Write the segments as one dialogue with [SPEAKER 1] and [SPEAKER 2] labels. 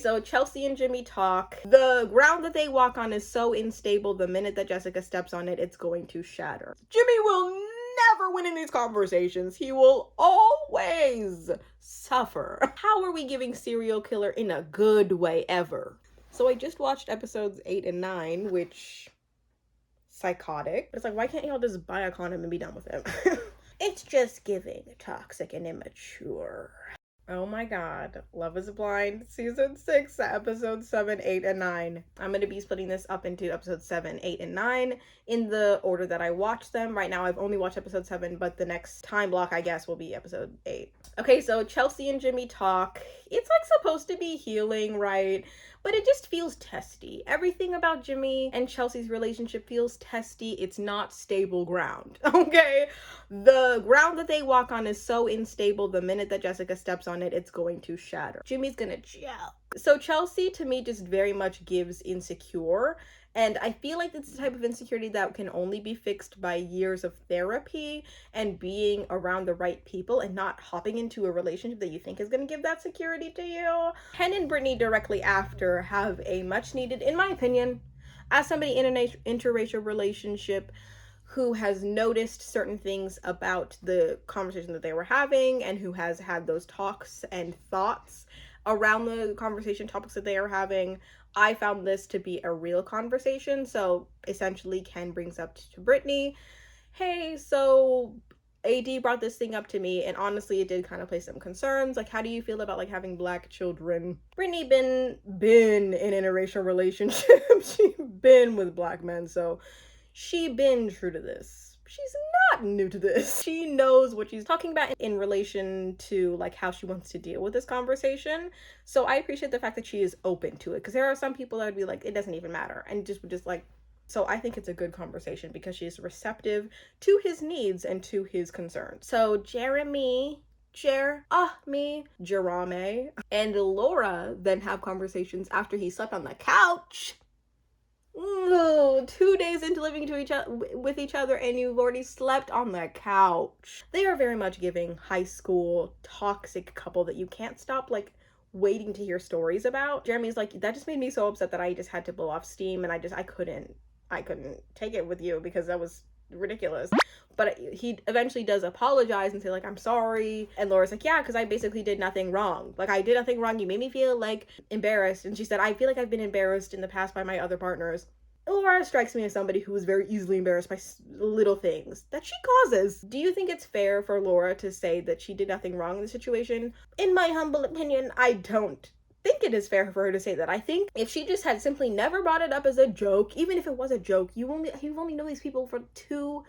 [SPEAKER 1] So Chelsea and Jimmy talk. The ground that they walk on is so unstable, the minute that Jessica steps on it, it's going to shatter. Jimmy will never win in these conversations. He will always suffer. How are we giving serial killer in a good way ever? So I just watched episodes 8 and 9, which... psychotic. But it's like, why can't y'all just buy a condom and be done with it? It's just giving toxic and immature. Oh my god. Love is Blind, season 6, episodes 7, 8, and 9. I'm going to be splitting this up into episodes 7, 8, and 9 in the order that I watched them. Right now, I've only watched episode 7, but the next time block, I guess, will be episode 8. Okay, so Chelsea and Jimmy talk. It's like supposed to be healing, right? But it just feels testy. Everything about Jimmy and Chelsea's relationship feels testy. It's not stable ground, okay? The ground that they walk on is so unstable, the minute that Jessica steps on it, it's going to shatter. Jimmy's gonna gel. So Chelsea, to me, just very much gives insecure. And I feel like it's the type of insecurity that can only be fixed by years of therapy and being around the right people and not hopping into a relationship that you think is going to give that security to you. Ken and Brittany directly after have a much needed, in my opinion, as somebody in an interracial relationship who has noticed certain things about the conversation that they were having and who has had those talks and thoughts around the conversation topics that they are having, I found this to be a real conversation. So essentially Ken brings up to Brittany, hey, so AD brought this thing up to me, and honestly it did kind of place some concerns. Like, how do you feel about like having black children? Brittany been in an interracial relationship. She been with black men, so she been true to this. She's not new to this. She knows what she's talking about in relation to like how she wants to deal with this conversation. So I appreciate the fact that she is open to it, because there are some people that would be like, it doesn't even matter, and just like, so I think it's a good conversation because she's receptive to his needs and to his concerns. So Jeremy, and Laura then have conversations after he slept on the couch. Ooh, 2 days into living with each other and you've already slept on the couch. They are very much giving high school toxic couple that you can't stop like waiting to hear stories about. Jeremy's like, that just made me so upset that I just had to blow off steam, and I couldn't take it with you because that was ridiculous. But he eventually does apologize and say like, I'm sorry. And Laura's like, yeah, because I basically did nothing wrong. Like, I did nothing wrong. You made me feel like embarrassed. And she said, I feel like I've been embarrassed in the past by my other partners. Laura strikes me as somebody who is very easily embarrassed by little things that she causes. Do you think it's fair for Laura to say that she did nothing wrong in the situation? In my humble opinion, I don't think it is fair for her to say that. I think if she just had simply never brought it up as a joke, even if it was a joke, you've only known these people for 2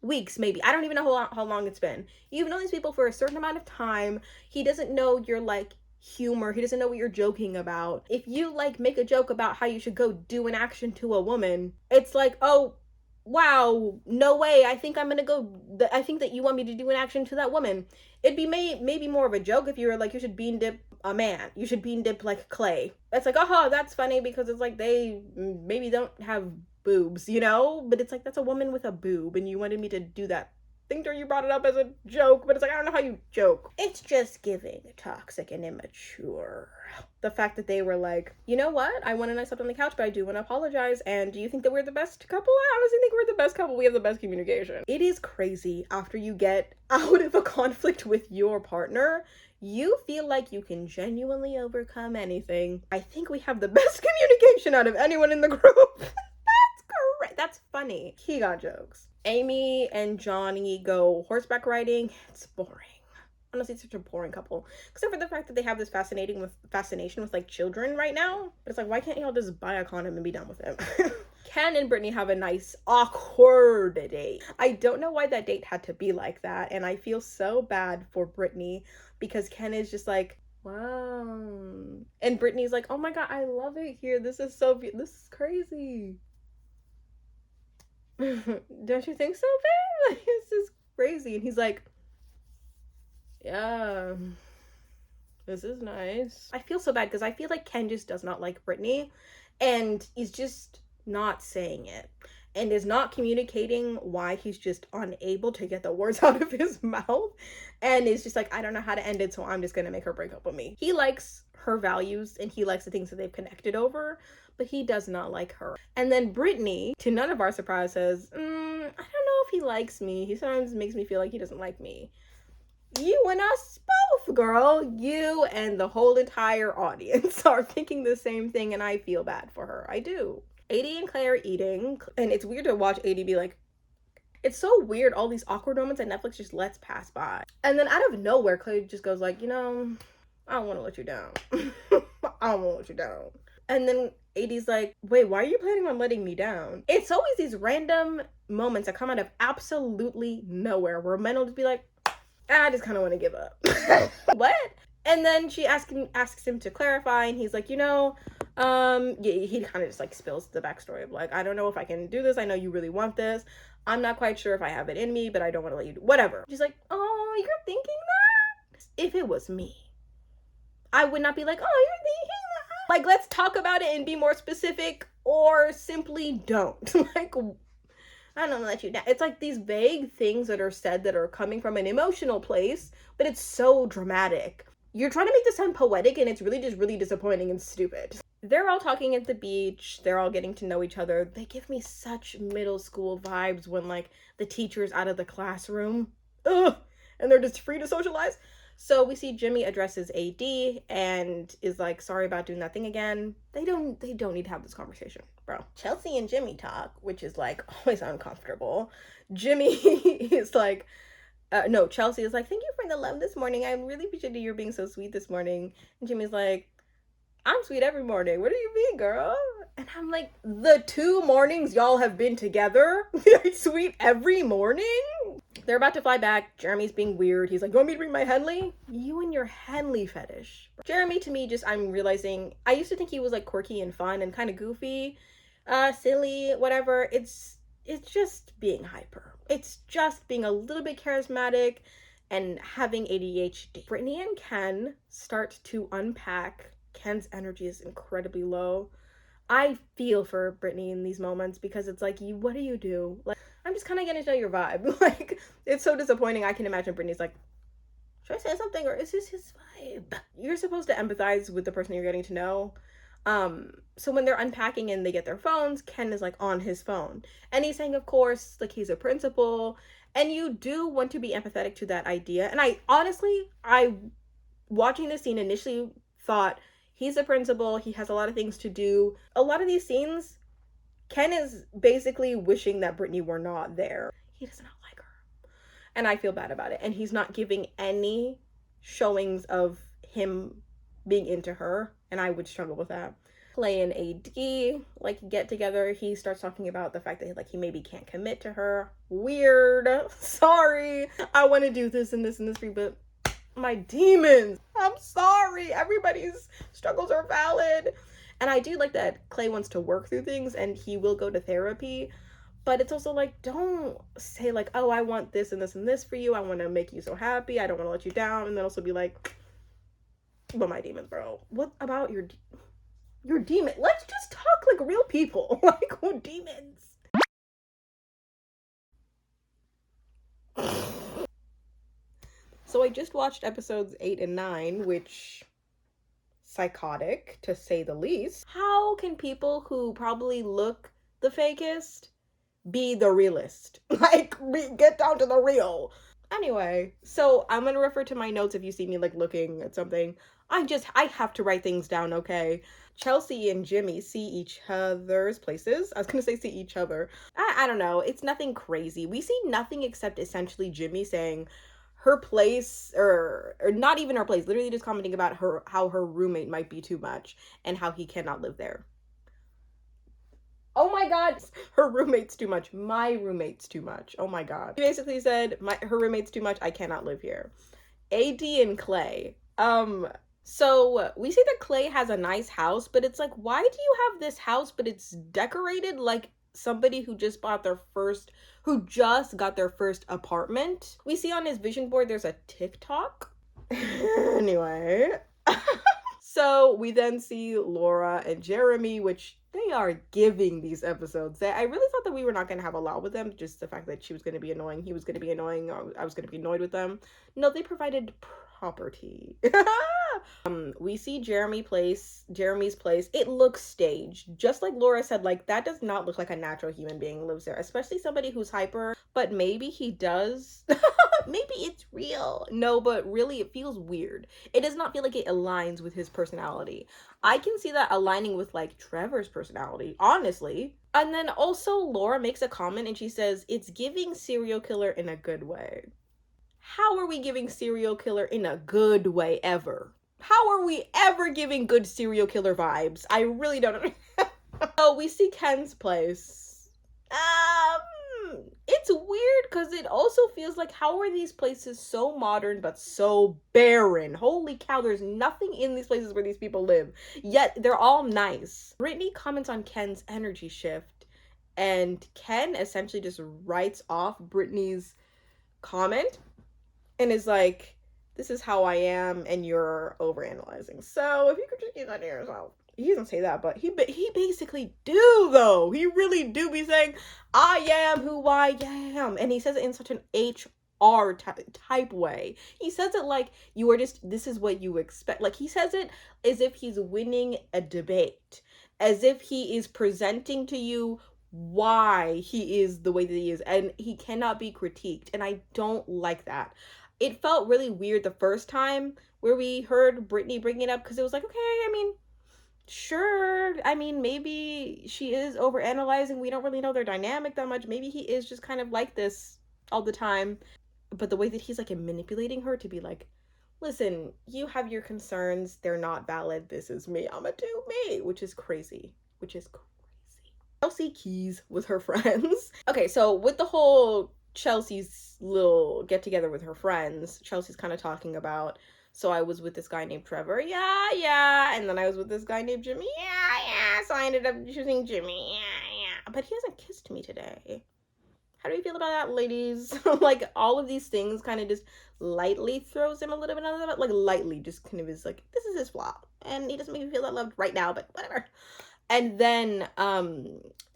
[SPEAKER 1] weeks, maybe. I don't even know how long it's been. You've known these people for a certain amount of time. He doesn't know your like humor. He doesn't know what you're joking about. If you like make a joke about how you should go do an action to a woman, it's like, oh wow, no way, I think that you want me to do an action to that woman. It'd be maybe more of a joke if you were like, you should bean dip a man, you should bean dip like Clay. It's like, oh, that's funny because it's like they maybe don't have boobs, you know? But it's like, that's a woman with a boob and you wanted me to do that thing, or you brought it up as a joke, but it's like, I don't know how you joke. It's just giving toxic and immature. The fact that they were like, you know what, I went and I slept on the couch, but I do want to apologize, and do you think that we're the best couple? I honestly think we're the best couple. We have the best communication. It is crazy after you get out of a conflict with your partner, you feel like you can genuinely overcome anything. I think we have the best communication out of anyone in the group. That's funny. He got jokes. Amy and Johnny go horseback riding. It's boring. Honestly, it's such a boring couple. Except for the fact that they have this fascination with like children right now. But it's like, why can't y'all just buy a condom and be done with it? Ken and Brittany have a nice awkward date. I don't know why that date had to be like that, and I feel so bad for Brittany because Ken is just like, wow. And Brittany's like, oh my god, I love it here. This is so this is crazy. Don't you think so, babe? Like, this is crazy. And he's like, yeah, this is nice. I feel so bad because I feel like Ken just does not like Brittany, and he's just not saying it. and is not communicating why he's just unable to get the words out of his mouth, and is just like, I don't know how to end it, so I'm just gonna make her break up with me. He likes her values and he likes the things that they've connected over, but he does not like her. And then Brittany, to none of our surprise, says, I don't know if he likes me. He sometimes makes me feel like he doesn't like me. You and us both, girl. You and the whole entire audience are thinking the same thing, and I feel bad for her. I do. AD and Clay are eating, and it's weird to watch AD be like, it's so weird, all these awkward moments that Netflix just lets pass by. And then out of nowhere, Clay just goes like, I don't want to let you down. I don't want to let you down. And then AD's like, wait, why are you planning on letting me down? It's always these random moments that come out of absolutely nowhere where men will just be like, I just kind of want to give up. What? And then she asks him to clarify, and he's like, he kind of just like spills the backstory of like, I don't know if I can do this. I know you really want this. I'm not quite sure if I have it in me, but I don't want to let you do whatever. She's like, oh, you're thinking that? If it was me, I would not be like, oh, you're thinking that. Like, let's talk about it and be more specific, or simply don't. Like, I don't let you down. It's like these vague things that are said that are coming from an emotional place, but it's so dramatic. You're trying to make this sound poetic, and it's really just really disappointing and stupid. They're all talking at the beach. They're all getting to know each other. They give me such middle school vibes when, like, the teacher's out of the classroom. Ugh! And they're just free to socialize. So we see Jimmy addresses AD and is like, sorry about doing that thing again. They don't need to have this conversation, bro. Chelsea and Jimmy talk, which is like always uncomfortable. Jimmy is like, Chelsea is like, thank you for the love this morning. I really appreciate you being so sweet this morning. And Jimmy's like, I'm sweet every morning. What do you mean, girl? And I'm like, the 2 mornings y'all have been together, you're sweet every morning? They're about to fly back. Jeremy's being weird. He's like, you want me to bring my Henley? You and your Henley fetish. Jeremy, to me, I'm realizing, I used to think he was like quirky and fun and kind of goofy, silly, whatever. It's just being hyper. It's just being a little bit charismatic and having ADHD. Brittany and Ken start to unpack. Ken's energy is incredibly low. I feel for Brittany in these moments because it's like, what do you do? Like, I'm just kind of getting to know your vibe. Like, it's so disappointing. I can imagine Brittany's like, should I say something, or is this his vibe? You're supposed to empathize with the person you're getting to know. So when they're unpacking and they get their phones, Ken is like on his phone. And he's saying, of course, like he's a principal. And you do want to be empathetic to that idea. And I watching this scene initially thought, he's a principal, he has a lot of things to do. A lot of these scenes, Ken is basically wishing that Brittany were not there. He does not like her. And I feel bad about it. And he's not giving any showings of him being into her. And I would struggle with that. Clay and AD, like, get together. He starts talking about the fact that, like, he maybe can't commit to her. Weird. Sorry. I want to do this and this and this for you, but my demons. I'm sorry. Everybody's struggles are valid. And I do like that Clay wants to work through things and he will go to therapy. But it's also like, don't say like, oh, I want this and this and this for you. I want to make you so happy. I don't want to let you down. And then also be like, but my demons, bro. What about your demon? Let's just talk like real people. Like, who demons? So I just watched episodes 8 and 9, which, psychotic to say the least. How can people who probably look the fakest be the realist? Like, get down to the real. Anyway, so I'm gonna refer to my notes if you see me like looking at something. I have to write things down, okay? Chelsea and Jimmy see each other's places. I was gonna say see each other. I don't know. It's nothing crazy. We see nothing except essentially Jimmy saying her place, or not even her place, literally just commenting about how her roommate might be too much and how he cannot live there. Oh my god, her roommate's too much. My roommate's too much. Oh my god. She basically said, her roommate's too much. I cannot live here. AD and Clay. So we see that Clay has a nice house, but it's like, why do you have this house, but it's decorated like somebody who just got their first apartment? We see on his vision board, there's a TikTok. Anyway. So we then see Laura and Jeremy, which they are giving these episodes. I really thought that we were not going to have a lot with them. Just the fact that she was going to be annoying, he was going to be annoying, or I was going to be annoyed with them. No, they provided property. We see Jeremy's place. It looks staged. Just like Laura said, like, that does not look like a natural human being lives there, especially somebody who's hyper, but maybe he does. Maybe it's real. No, but really it feels weird. It does not feel like it aligns with his personality. I can see that aligning with like Trevor's personality, honestly. And then also Laura makes a comment and she says, it's giving serial killer in a good way. How are we giving serial killer in a good way ever? How are we ever giving good serial killer vibes? I really don't understand. So we see Ken's place. It's weird because it also feels like, how are these places so modern but so barren? Holy cow, there's nothing in these places where these people live, yet they're all nice. Brittany comments on Ken's energy shift, and Ken essentially just writes off Brittany's comment and is like, this is how I am and you're overanalyzing. So if you could just keep that to yourself. He doesn't say that, but he basically do, though. He really do be saying, I am who I am. And he says it in such an HR type way. He says it like, you are just, this is what you expect. Like, he says it as if he's winning a debate, as if he is presenting to you why he is the way that he is, and he cannot be critiqued. And I don't like that. It felt really weird the first time where we heard Brittany bring it up, because it was like, okay, I mean, sure, I mean, maybe she is overanalyzing. We don't really know their dynamic that much. Maybe he is just kind of like this all the time. But the way that he's like manipulating her to be like, listen, you have your concerns, they're not valid, this is me, I'ma do me, which is crazy. Chelsea Keys with her friends. Okay, so with the whole Chelsea's little get together with her friends, Chelsea's kind of talking about, so I was with this guy named Trevor, yeah, and then I was with this guy named Jimmy, yeah, so I ended up choosing Jimmy, yeah, but he hasn't kissed me today. How do you feel about that, ladies? Like, all of these things kind of just lightly throws him a little bit under the, like, lightly just kind of is like, this is his flaw, and he doesn't make me feel that loved right now, but whatever. And then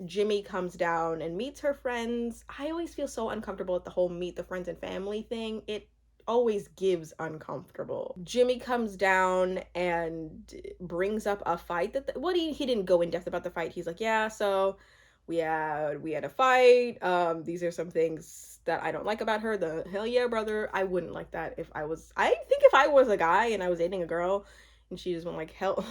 [SPEAKER 1] Jimmy comes down and meets her friends. I always feel so uncomfortable at the whole meet the friends and family thing. It always gives uncomfortable. Jimmy comes down and brings up a fight that he didn't go in depth about the fight. He's like, yeah, so we had a fight. These are some things that I don't like about her. The hell yeah, brother. I wouldn't like that I think if I was a guy and I was dating a girl and she just went like, hell.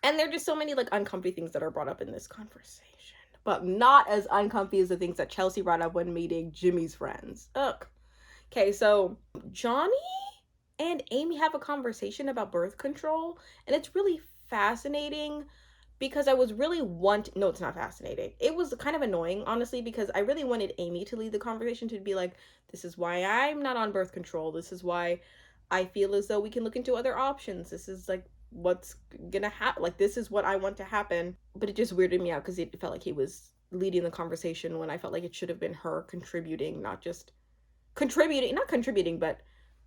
[SPEAKER 1] And there are just so many like uncomfy things that are brought up in this conversation, but not as uncomfy as the things that Chelsea brought up when meeting Jimmy's friends. Ugh. Okay, so Johnny and Amy have a conversation about birth control, and it's really fascinating because I was really no, it's not fascinating. It was kind of annoying, honestly, because I really wanted Amy to lead the conversation, to be like, this is why I'm not on birth control. This is why I feel as though we can look into other options. This is like what's gonna happen, like this is what I want to happen. But it just weirded me out because it felt like he was leading the conversation when I felt like it should have been her contributing, not contributing, but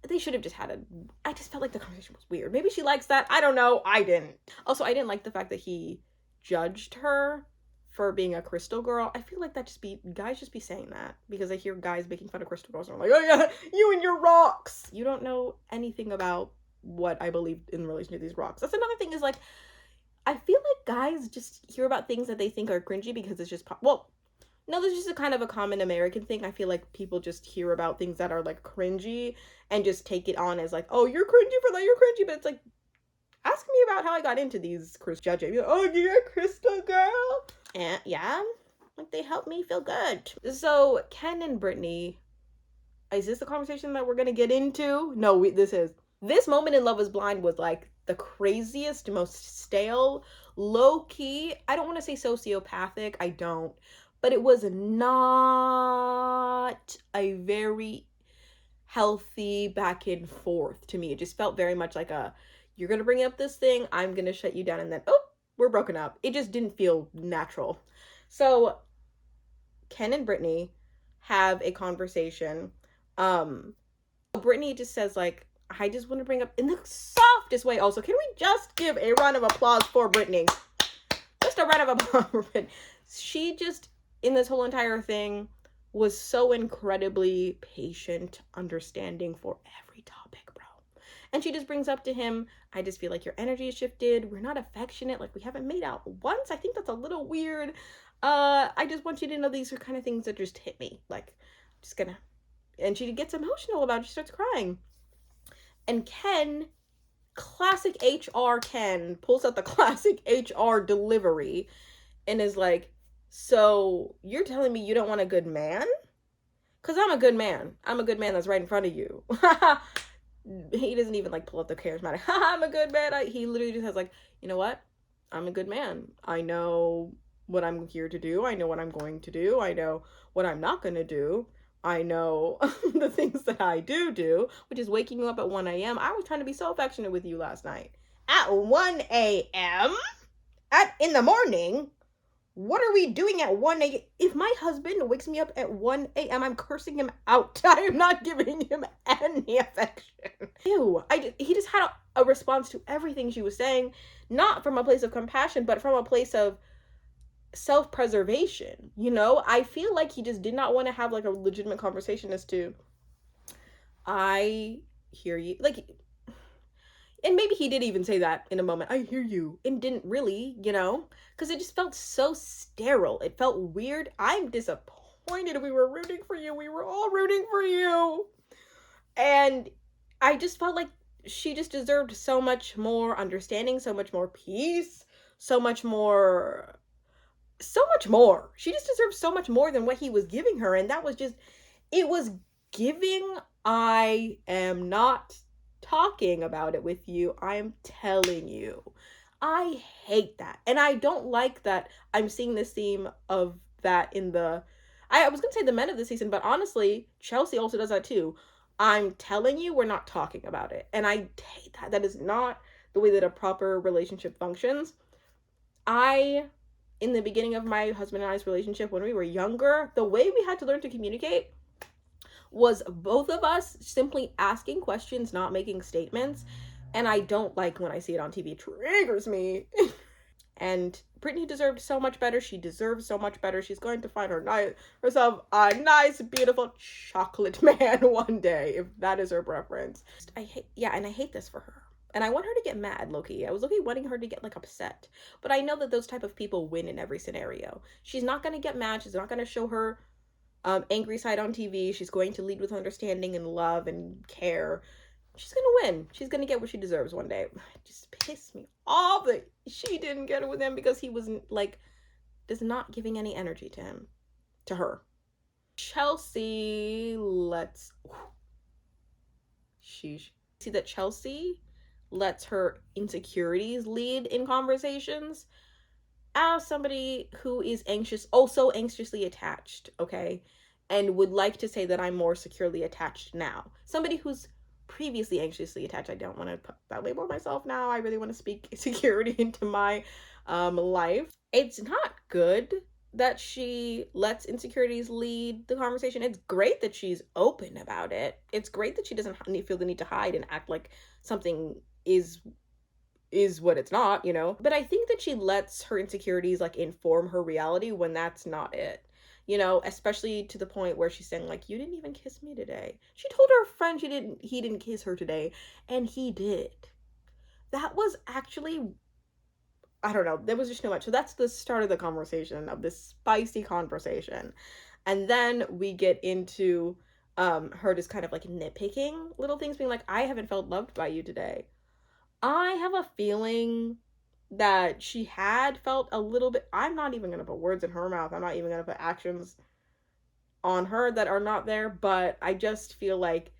[SPEAKER 1] they should have just had I just felt like the conversation was weird. Maybe she likes that, I don't know. I didn't. Also, I didn't like the fact that he judged her for being a crystal girl. I feel like guys just be saying that because I hear guys making fun of crystal girls and I'm like, oh yeah, you and your rocks. You don't know anything about what I believe in relation to these rocks. That's another thing, is like, I feel like guys just hear about things that they think are cringy because it's just no, this is just a kind of a common American thing. I feel like people just hear about things that are like cringy and just take it on as like, oh, you're cringy for that, you're cringy. But it's like, ask me about how I got into these judging. Like, oh, you're a crystal girl. And yeah, like they help me feel good. So Ken and Brittany, is this the conversation that we're gonna get into? No, this moment in Love is Blind was like the craziest, most stale, low-key, I don't want to say sociopathic, I don't, but it was not a very healthy back and forth to me. It just felt very much like you're gonna bring up this thing, I'm gonna shut you down, and then, oh, we're broken up. It just didn't feel natural. So Ken and Brittany have a conversation. Brittany just says like, I just want to bring up in the softest way also, can we just give a round of applause for Brittany? Just a round of applause for Brittany. She just, in this whole entire thing, was so incredibly patient, understanding for every topic, bro. And she just brings up to him, I just feel like your energy has shifted. We're not affectionate. Like, we haven't made out once. I think that's a little weird. I just want you to know these are kind of things that just hit me. Like, just gonna. And she gets emotional about it. She starts crying. And Ken, classic HR Ken, pulls out the classic HR delivery and is like, so you're telling me you don't want a good man? Because I'm a good man. I'm a good man that's right in front of you. He doesn't even like pull up the charismatic, I'm a good man. He literally just has like, you know what? I'm a good man. I know what I'm here to do. I know what I'm going to do. I know what I'm not going to do. I know the things that I do, which is waking you up at 1 a.m. I was trying to be so affectionate with you last night. At 1 a.m.? In the morning? What are we doing at 1 a.m.? If my husband wakes me up at 1 a.m., I'm cursing him out. I am not giving him any affection. Ew. He just had a response to everything she was saying, not from a place of compassion, but from a place of self-preservation. You know, I feel like he just did not want to have like a legitimate conversation as to, I hear you. Like, and maybe he did even say that in a moment, I hear you, and didn't really, you know, because it just felt so sterile. It felt weird. I'm disappointed. We were rooting for you. We were all rooting for you. And I just felt like she just deserved so much more understanding, so much more peace, so much more. She just deserved so much more than what he was giving her. And that was just, it was giving, I am not talking about it with you. I'm telling you. I hate that. And I don't like that I'm seeing this theme of that in the, I was going to say the men of the season, but honestly, Chelsea also does that too. I'm telling you, we're not talking about it. And I hate that. That is not the way that a proper relationship functions. In the beginning of my husband and I's relationship, when we were younger, the way we had to learn to communicate was both of us simply asking questions, not making statements. And I don't like when I see it on TV. It triggers me. And Brittany deserved so much better. She deserves so much better. She's going to find herself a nice, beautiful chocolate man one day, if that is her preference. I hate this for her. And I want her to get mad, low-key. I was low-key wanting her to get, like, upset. But I know that those type of people win in every scenario. She's not going to get mad. She's not going to show her angry side on TV. She's going to lead with understanding and love and care. She's going to win. She's going to get what she deserves one day. It just pissed me off that she didn't get it with him because he was, like, just not giving any energy to her. Chelsea see that Chelsea lets her insecurities lead in conversations. As somebody who is also anxiously attached, okay, and would like to say that I'm more securely attached now. Somebody who's previously anxiously attached. I don't want to put that label on myself now. I really want to speak security into my life. It's not good that she lets insecurities lead the conversation. It's great that she's open about it. It's great that she doesn't feel the need to hide and act like something is what it's not, you know. But I think that she lets her insecurities like inform her reality when that's not it, you know, especially to the point where she's saying like, you didn't even kiss me today. She told her friend he didn't kiss her today, and he did. That was actually, I don't know, there was just too much. So that's the start of the conversation, of this spicy conversation. And then we get into her just kind of like nitpicking little things, being like, I haven't felt loved by you today. I have a feeling that she had felt a little bit, I'm not even going to put words in her mouth. I'm not even going to put actions on her that are not there, but I just feel like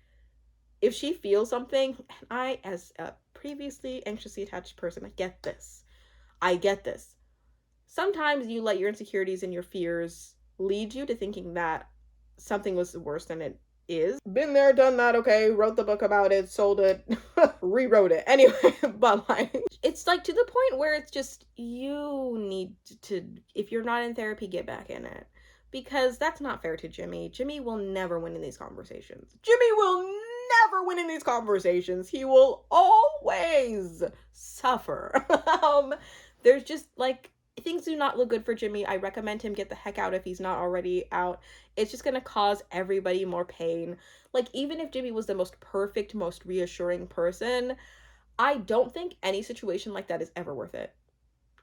[SPEAKER 1] if she feels something, and I, as a previously anxiously attached person, I get this. Sometimes you let your insecurities and your fears lead you to thinking that something was worse than it is. Been there, done that, okay, wrote the book about it, sold it, rewrote it. Anyway, but like, it's like to the point where it's just, you need to, if you're not in therapy, get back in it. Because that's not fair to Jimmy. Jimmy will never win in these conversations. Jimmy will never win in these conversations. He will always suffer. There's just like things do not look good for Jimmy. I recommend him get the heck out if he's not already out. It's just gonna cause everybody more pain. Like, even if Jimmy was the most perfect, most reassuring person, I don't think any situation like that is ever worth it.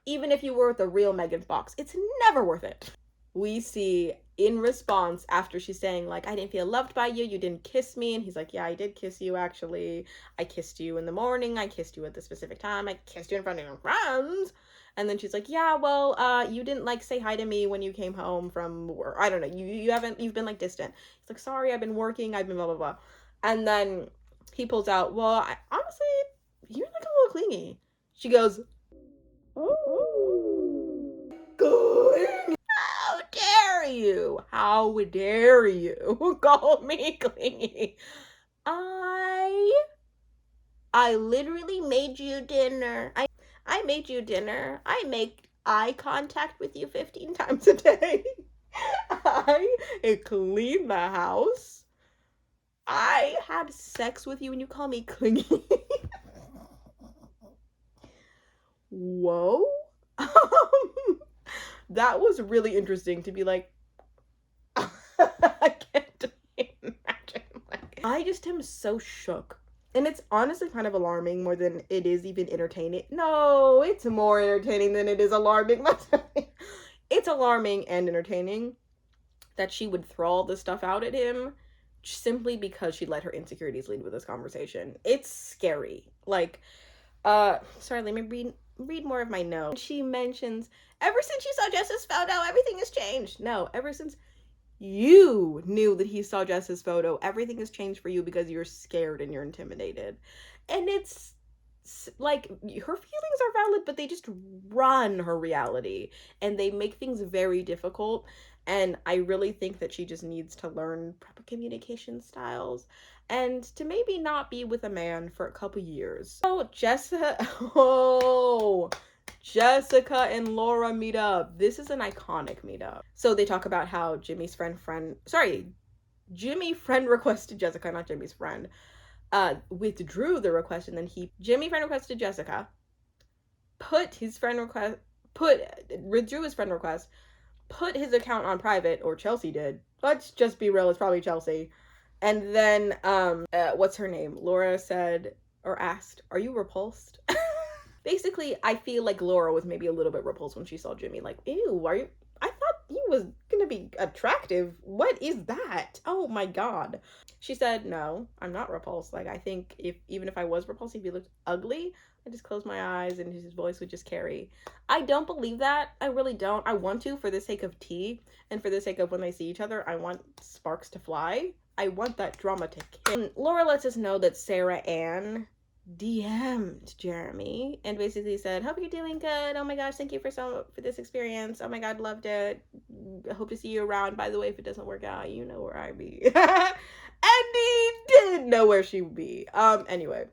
[SPEAKER 1] Even if you were with the real Megan Fox, it's never worth it. We see in response, after she's saying, like, I didn't feel loved by you, you didn't kiss me, and he's like, yeah, I did kiss you, actually. I kissed you in the morning, I kissed you at the specific time, I kissed you in front of your friends. And then she's like, yeah, well, you didn't, like, say hi to me when you came home from work. I don't know, you've been, like, distant. He's like, sorry, I've been working, I've been blah, blah, blah. And then he pulls out, well, honestly, you're, like, a little clingy. She goes, good. How dare you? How dare you call me clingy? I literally made you dinner. I made you dinner. I make eye contact with you 15 times a day. I clean the house. I had sex with you and you call me clingy. Whoa. That was really interesting to be like, I can't imagine. Like, I just am so shook. And it's honestly kind of alarming more than it is even entertaining. No, it's more entertaining than it is alarming. It's alarming and entertaining that she would throw all this stuff out at him simply because she let her insecurities lead with this conversation. It's scary. Like, sorry, let me read more of my note. She mentions, ever since you saw Jess's photo, everything has changed. No, ever since you knew that he saw Jess's photo, everything has changed for you because you're scared and you're intimidated. And it's like, her feelings are valid, but they just run her reality and they make things very difficult. And I really think that she just needs to learn proper communication styles and to maybe not be with a man for a couple years. So Jessica and Laura meet up. This is an iconic meetup. So they talk about how Jimmy friend requested Jessica, not Jimmy's friend, withdrew the request, and then Jimmy friend requested Jessica, withdrew his friend request, put his account on private, or Chelsea did. Let's just be real, it's probably Chelsea. And then, what's her name? Laura said, or asked, are you repulsed? Basically, I feel like Laura was maybe a little bit repulsed when she saw Jimmy. Like, ew, I thought he was gonna be attractive. What is that? Oh my god. She said, no, I'm not repulsed. Like, I think even if I was repulsed, if he looked ugly, I just close my eyes and his voice would just carry. I don't believe that. I really don't. I want to, for the sake of tea, and for the sake of when they see each other, I want sparks to fly. I want that drama to kill. Laura lets us know that Sarah Ann DM'd Jeremy and basically said, hope you're doing good. Oh my gosh, thank you for this experience. Oh my god, loved it. I hope to see you around. By the way, if it doesn't work out, you know where I be. And he did know where she would be. Anyway,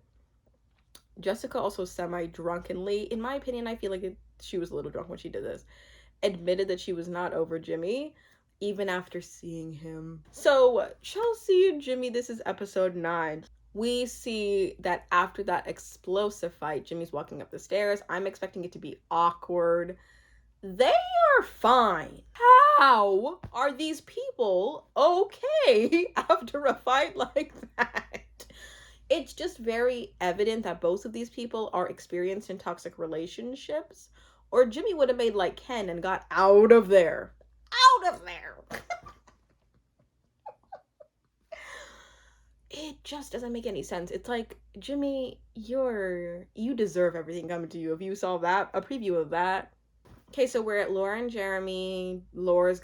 [SPEAKER 1] Jessica also semi-drunkenly, in my opinion, I feel like she was a little drunk when she did this, admitted that she was not over Jimmy even after seeing him. So Chelsea and Jimmy, this is episode 9. We see that after that explosive fight, Jimmy's walking up the stairs. I'm expecting it to be awkward. They are fine. How are these people okay after a fight like that? It's just very evident that both of these people are experienced in toxic relationships, or Jimmy would have made like Ken and got out of there. Out of there. It just doesn't make any sense. It's like, Jimmy, you deserve everything coming to you. If you saw that, a preview of that. Okay, so we're at Laura and Jeremy. Jeremy's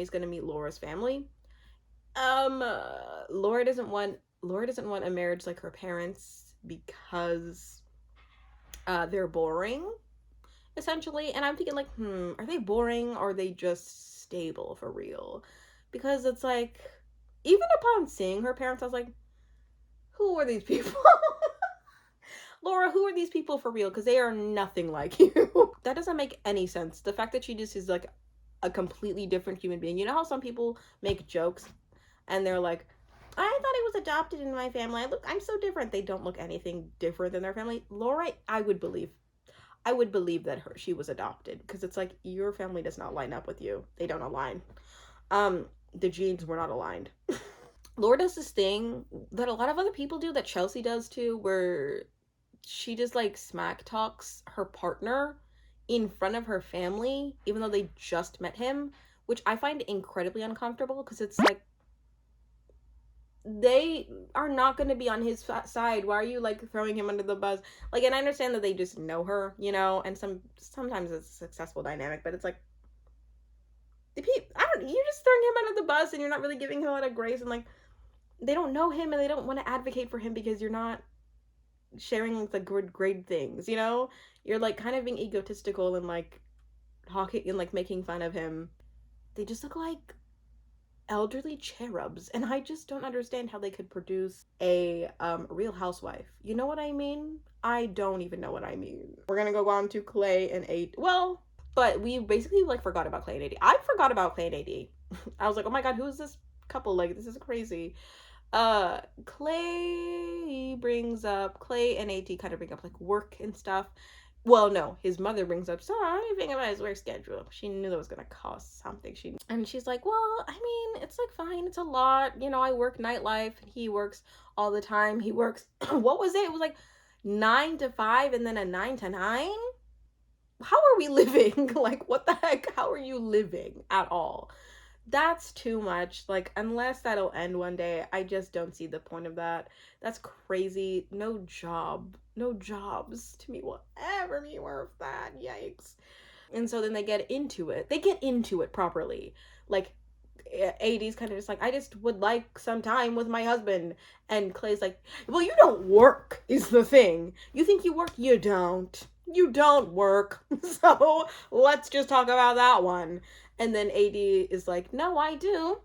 [SPEAKER 1] gonna meet Laura's family. Laura doesn't want a marriage like her parents because they're boring, essentially. And I'm thinking like, are they boring or are they just stable for real? Because it's like, even upon seeing her parents, I was like, who are these people? Laura, who are these people for real? Because they are nothing like you. That doesn't make any sense. The fact that she just is like a completely different human being. You know how some people make jokes and they're like, I thought he was adopted in my family. I'm so different. They don't look anything different than their family. Laura, I would believe. I would believe that she was adopted, because it's like your family does not line up with you. They don't align. The genes were not aligned. Laura does this thing that a lot of other people do, that Chelsea does too, where she just like smack talks her partner in front of her family, even though they just met him, which I find incredibly uncomfortable, because it's like, they are not going to be on his side. Why are you like throwing him under the bus? Like, and I understand that they just know her, you know, and sometimes it's a successful dynamic, but it's like, you're just throwing him under the bus, and you're not really giving him a lot of grace, and like, they don't know him and they don't want to advocate for him because you're not sharing the great things, you know? You're like kind of being egotistical and like talking and like making fun of him. They just look like elderly cherubs, and I just don't understand how they could produce a Real Housewife. You know what I mean? I don't even know what I mean. We're gonna go on to Clay and AD. Well, but we basically like forgot about Clay and AD. I forgot about Clay and AD. I was like, oh my god, who is this couple? Like, this is crazy. Clay and AD kind of bring up like work and stuff. Well, no, his mother brings up, so anything about his work schedule. She knew that was gonna cost something. And she's like, well, I mean, it's like fine, it's a lot. You know, I work nightlife. He works all the time. He works, what was it? It was like 9 to 5 and then a 9 to 9. How are we living? Like, what the heck? How are you living at all? That's too much. Like, unless that'll end one day, I just don't see the point of that. That's crazy. No jobs to me will ever be worth that. Yikes. And so then they get into it properly. Like, AD's kind of just like, I just would like some time with my husband. And Clay's like, well, you don't work is the thing. You think you work? You don't work. So let's just talk about that one. And then AD is like, no, I do.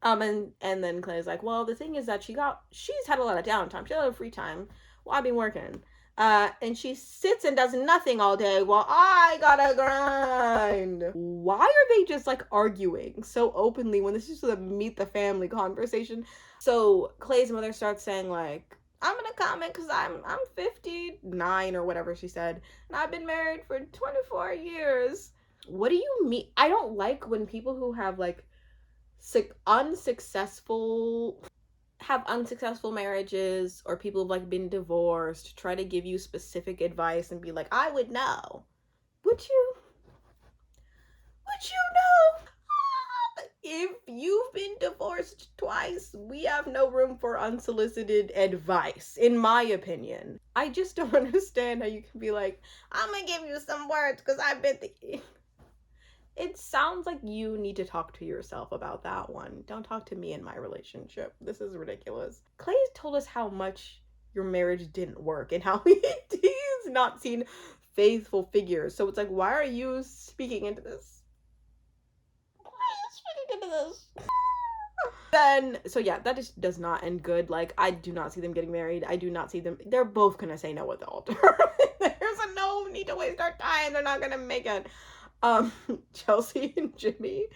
[SPEAKER 1] And then Clay's like, well, the thing is that she's had a lot of downtime. She had a lot of free time. Well, I've been working. And she sits and does nothing all day while I gotta grind. Why are they just like arguing so openly when this is just a meet the family conversation? So Clay's mother starts saying like, I'm gonna comment because I'm 59 or whatever she said, and I've been married for 24 years. What do you mean? I don't like when people who have like unsuccessful marriages, or people who've like been divorced, try to give you specific advice and be like, I would know. Would you know? If you've been divorced twice, we have no room for unsolicited advice, in my opinion. I just don't understand how you can be like, I'm gonna give you some words because I've been It sounds like you need to talk to yourself about that one. Don't talk to me in my relationship. This is ridiculous. Clay told us how much your marriage didn't work and how he's not seen faithful figures. So it's like, why are you speaking into this? Then, so yeah, that just does not end good. Like, I do not see them getting married. I do not see them. They're both gonna say no at the altar. There's no need to waste our time. They're not gonna make it. Chelsea and Jimmy.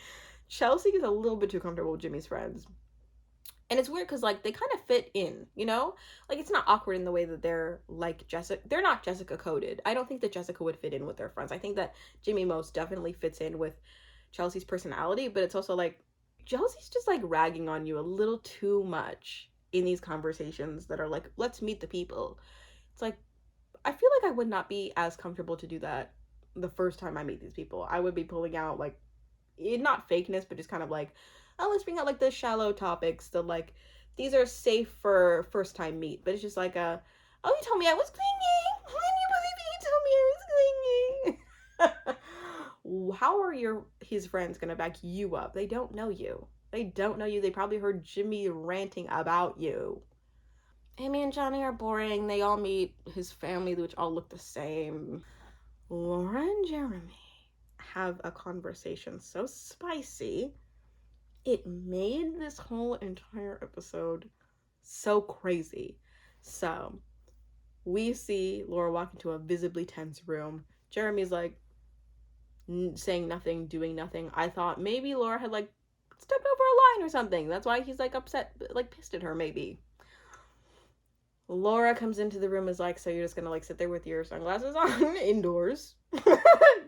[SPEAKER 1] Chelsea is a little bit too comfortable with Jimmy's friends. And it's weird because, like, they kind of fit in, you know? Like, it's not awkward in the way that they're, like, Jessica. They're not Jessica coded. I don't think that Jessica would fit in with their friends. I think that Jimmy most definitely fits in with Chelsea's personality, but it's also, like, Chelsea's just, like, ragging on you a little too much in these conversations that are, like, let's meet the people. It's like, I feel like I would not be as comfortable to do that the first time I meet these people. I would be pulling out like, not fakeness, but just kind of like, oh, let's bring out like the shallow topics, the like, these are safe for first time meet. But it's just like oh, you told me I was clingy. Can you believe you told me I was clingy? How are his friends gonna back you up? They don't know you. They probably heard Jimmy ranting about you. Amy and Johnny are boring. They all meet his family, which all look the same. Laura and Jeremy have a conversation so spicy, it made this whole entire episode so crazy. So, we see Laura walk into a visibly tense room. Jeremy's like saying nothing, doing nothing. I thought maybe Laura had like stepped over a line or something. That's why he's like upset, like pissed at her maybe. Laura comes into the room, is like, so you're just gonna like sit there with your sunglasses on indoors?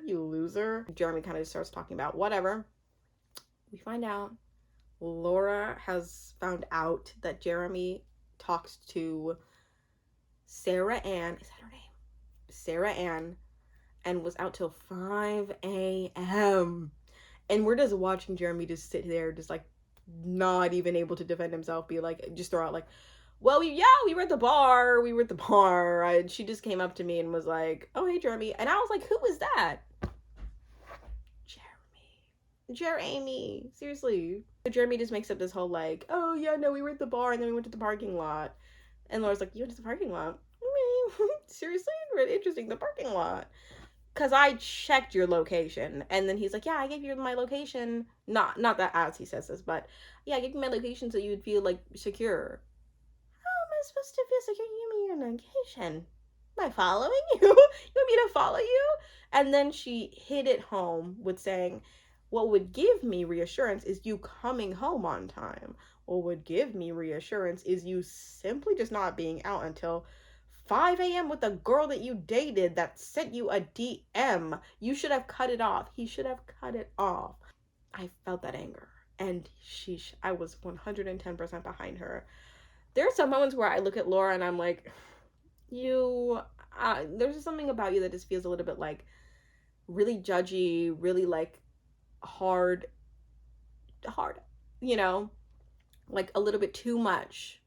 [SPEAKER 1] You loser. Jeremy kind of starts talking about whatever. We find out Laura has found out that Jeremy talks to Sarah Ann. Is that her name? Sarah Ann, and was out till 5 a.m. And we're just watching Jeremy just sit there, just like not even able to defend himself, be like, just throw out like, well, we were at the bar. We were at the bar. She just came up to me and was like, oh, hey, Jeremy. And I was like, who is that? Jeremy. Seriously. So Jeremy just makes up this whole like, oh, yeah, no, we were at the bar and then we went to the parking lot. And Laura's like, you went to the parking lot? Seriously? Really interesting, the parking lot. Because I checked your location. And then he's like, yeah, I gave you my location. Not that as he says this, but yeah, I gave you my location so you'd feel like secure. How am I supposed to feel secure? You mean your location? By following you? You want me to follow you? And then she hit it home with saying, what would give me reassurance is you coming home on time. What would give me reassurance is you simply just not being out until 5 a.m. with a girl that you dated that sent you a DM. You should have cut it off. He should have cut it off. I felt that anger. And I was 110% behind her. There are some moments where I look at Laura and I'm like, there's just something about you that just feels a little bit like really judgy, really like hard, you know, like a little bit too much.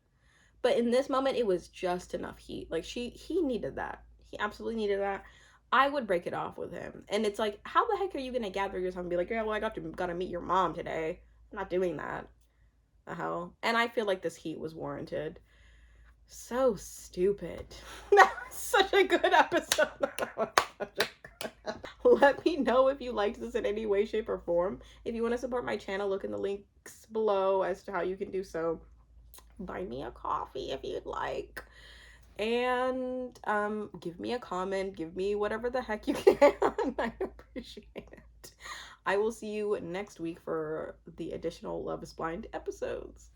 [SPEAKER 1] But in this moment, it was just enough heat. Like he needed that. He absolutely needed that. I would break it off with him. And it's like, how the heck are you going to gather yourself and be like, yeah, well, I gotta meet your mom today. I'm not doing that. The hell. And I feel like this heat was warranted. So stupid. That was such a good episode. Let me know if you liked this in any way, shape, or form. If you want to support my channel, look in the links below as to how you can do so. Buy me a coffee if you'd like. And give me a comment. Give me whatever the heck you can. I appreciate it. I will see you next week for the additional Love is Blind episodes.